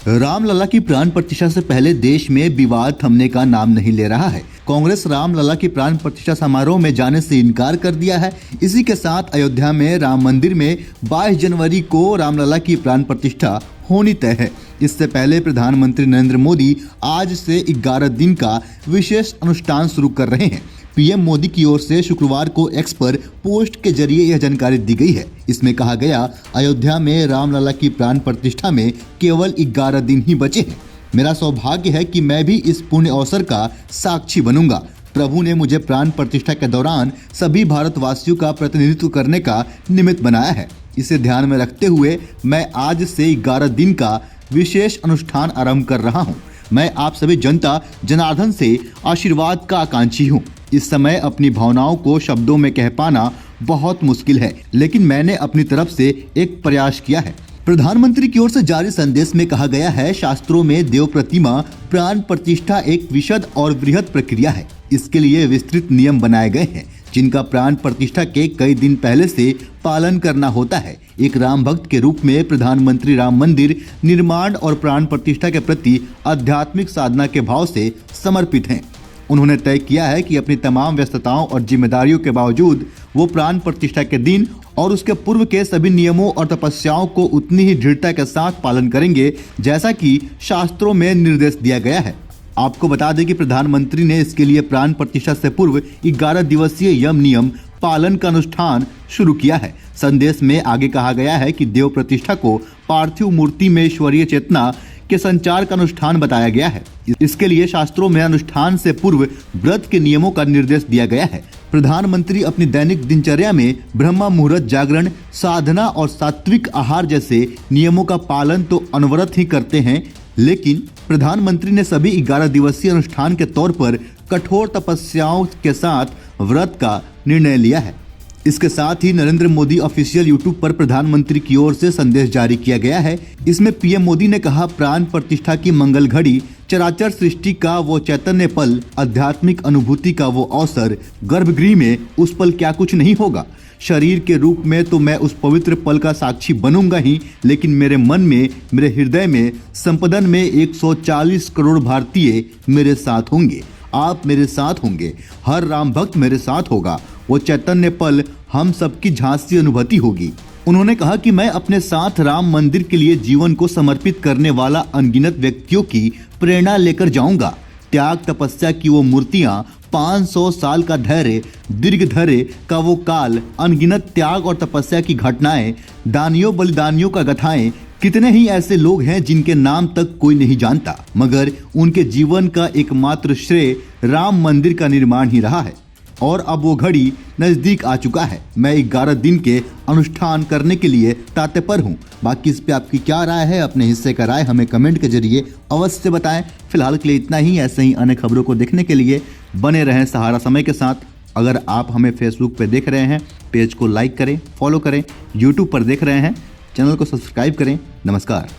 रामलला की प्राण प्रतिष्ठा से पहले देश में विवाद थमने का नाम नहीं ले रहा है। कांग्रेस रामलला की प्राण प्रतिष्ठा समारोह में जाने से इनकार कर दिया है। इसी के साथ अयोध्या में राम मंदिर में 22 जनवरी को रामलला की प्राण प्रतिष्ठा होनी तय है। इससे पहले प्रधानमंत्री नरेंद्र मोदी आज से 11 दिन का विशेष अनुष्ठान शुरू कर रहे हैं। पीएम मोदी की ओर से शुक्रवार को एक्स पर पोस्ट के जरिए यह जानकारी दी गई है। इसमें कहा गया, अयोध्या में रामलला की प्राण प्रतिष्ठा में केवल 11 दिन ही बचे हैं। मेरा सौभाग्य है कि मैं भी इस पुण्य अवसर का साक्षी बनूंगा। प्रभु ने मुझे प्राण प्रतिष्ठा के दौरान सभी भारतवासियों का प्रतिनिधित्व करने का निमित्त बनाया है। इसे ध्यान में रखते हुए मैं आज से 11 दिन का विशेष अनुष्ठान आरंभ कर रहा हूँ। मैं आप सभी जनता जनार्दन से आशीर्वाद का आकांक्षी हूँ। इस समय अपनी भावनाओं को शब्दों में कह पाना बहुत मुश्किल है, लेकिन मैंने अपनी तरफ से एक प्रयास किया है। प्रधानमंत्री की ओर से जारी संदेश में कहा गया है, शास्त्रों में देव प्रतिमा प्राण प्रतिष्ठा एक विशद और वृहद प्रक्रिया है। इसके लिए विस्तृत नियम बनाए गए हैं, जिनका प्राण प्रतिष्ठा के कई दिन पहले से पालन करना होता है। एक राम भक्त के रूप में प्रधानमंत्री राम मंदिर निर्माण और प्राण प्रतिष्ठा के प्रति आध्यात्मिक साधना के भाव से समर्पित हैं। उन्होंने तय किया है कि अपनी तमाम व्यस्तताओं और जिम्मेदारियों के बावजूद वो प्राण प्रतिष्ठा के दिन और उसके पूर्व के सभी नियमों और तपस्याओं को उतनी ही दृढ़ता के साथ पालन करेंगे, जैसा कि शास्त्रों में निर्देश दिया गया है। आपको बता दें कि प्रधानमंत्री ने इसके लिए प्राण प्रतिष्ठा से पूर्व 11 दिवसीय यम नियम पालन का अनुष्ठान शुरू किया है। संदेश में आगे कहा गया है कि देव प्रतिष्ठा को पार्थिव मूर्ति में ईश्वरीय चेतना के संचार का अनुष्ठान बताया गया है। इसके लिए शास्त्रों में अनुष्ठान से पूर्व व्रत के नियमों का निर्देश दिया गया है। प्रधानमंत्री अपनी दैनिक दिनचर्या में ब्रह्म मुहूर्त, जागरण, साधना और सात्विक आहार जैसे नियमों का पालन तो अनवरत ही करते हैं, लेकिन प्रधानमंत्री ने सभी 11 दिवसीय अनुष्ठान के तौर पर कठोर तपस्याओं के साथ व्रत का निर्णय लिया है। इसके साथ ही नरेंद्र मोदी ऑफिशियल यूट्यूब पर प्रधानमंत्री की ओर से संदेश जारी किया गया है। इसमें पीएम मोदी ने कहा, प्राण प्रतिष्ठा की मंगल घड़ी, चराचर सृष्टि का वो चैतन्य पल, आध्यात्मिक अनुभूति का वो अवसर, गर्भगृह में उस पल क्या कुछ नहीं होगा। शरीर के रूप में तो मैं उस पवित्र पल का साक्षी बनूंगा ही, लेकिन मेरे मन में, मेरे हृदय में, संपदन में 140 करोड़ भारतीय मेरे साथ होंगे। आप मेरे साथ होंगे, हर राम भक्त मेरे साथ होगा। वो चैतन्य पल हम सबकी झांसी अनुभूति होगी। उन्होंने कहा कि मैं अपने साथ राम मंदिर के लिए जीवन को समर्पित करने वाला अनगिनत व्यक्तियों की प्रेरणा लेकर जाऊंगा। त्याग तपस्या की वो मूर्तियां, 500 साल का धैर्य, दीर्घ धैर्य का वो काल, अनगिनत त्याग और तपस्या की घटनाएं, दानियों बलिदानियों का गाथाएं, कितने ही ऐसे लोग हैं जिनके नाम तक कोई नहीं जानता, मगर उनके जीवन का एकमात्र श्रेय राम मंदिर का निर्माण ही रहा है। और अब वो घड़ी नजदीक आ चुका है। मैं 11 दिन के अनुष्ठान करने के लिए तात्पर हूँ। बाकी इस पे आपकी क्या राय है? अपने हिस्से का राय हमें कमेंट के जरिए अवश्य बताएं। फिलहाल के लिए इतना ही। ऐसे ही अन्य खबरों को देखने के लिए बने रहें सहारा समय के साथ। अगर आप हमें फेसबुक पे देख रहे हैं, पेज को लाइक करें, फॉलो करें। यूट्यूब पर देख रहे हैं, चैनल को सब्सक्राइब करें। नमस्कार।